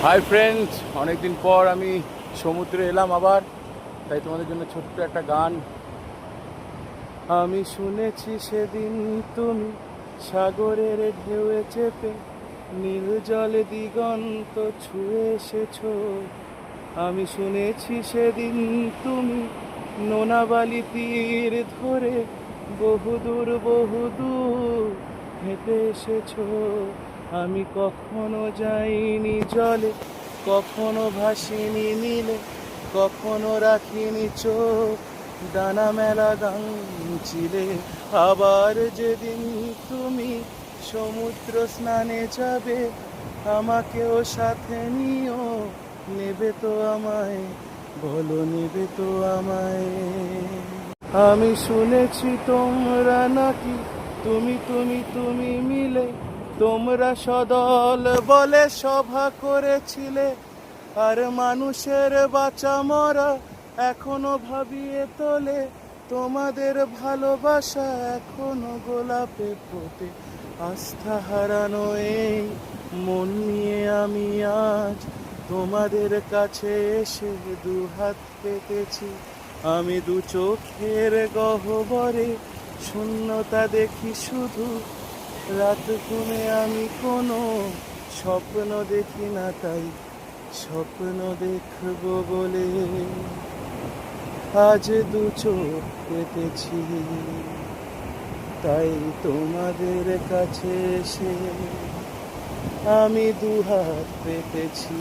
Hi friend, অনেকদিন পর আমি সমুদ্রে এলাম আবার, তাই তোমাদের জন্য ছোট্ট একটা গান। আমি শুনেছি সেদিন তুমি সাগরের ঢেউয়ে চেপে নীল জলে দিগন্ত ছুঁয়ে এসেছো। আমি শুনেছি সেদিন তুমি নোনাবালি তীর ধরে বহুদূর বহুদূর হেঁটে এসেছো। আমি কখনো যাইনি জলে, কখনো ভাসিনি নীলে, কখনো রাখিনি চোখ ডানা মেলা গান চিলে। আবার যেদিন তুমি সমুদ্র স্নানে যাবে, আমাকেও সাথে নিও। নেবে তো আমায়, বলো নেবে তো আমায়। আমি শুনেছি তোমরা নাকি তুমি মিলে তোমরা সদল বলে সভা করেছিলে, আর মানুষের বাঁচা মরা এখনো ভাবিয়ে তোলে। তোমাদের ভালোবাসা এখনো গোলাপে ফোটে। আস্থা হারানো এই মন নিয়ে আমি আজ তোমাদের কাছে এসে দুহাত পেতেছি। আমি দু চোখের গহ্বরে শূন্যতা দেখি শুধু। রাত ঘুমে আমি কোনো স্বপ্ন দেখি না, তাই স্বপ্ন দেখবো বলে আজ দু চোখ পেতেছি। তাই তোমাদের কাছে এসে আমি দুহাত পেতেছি।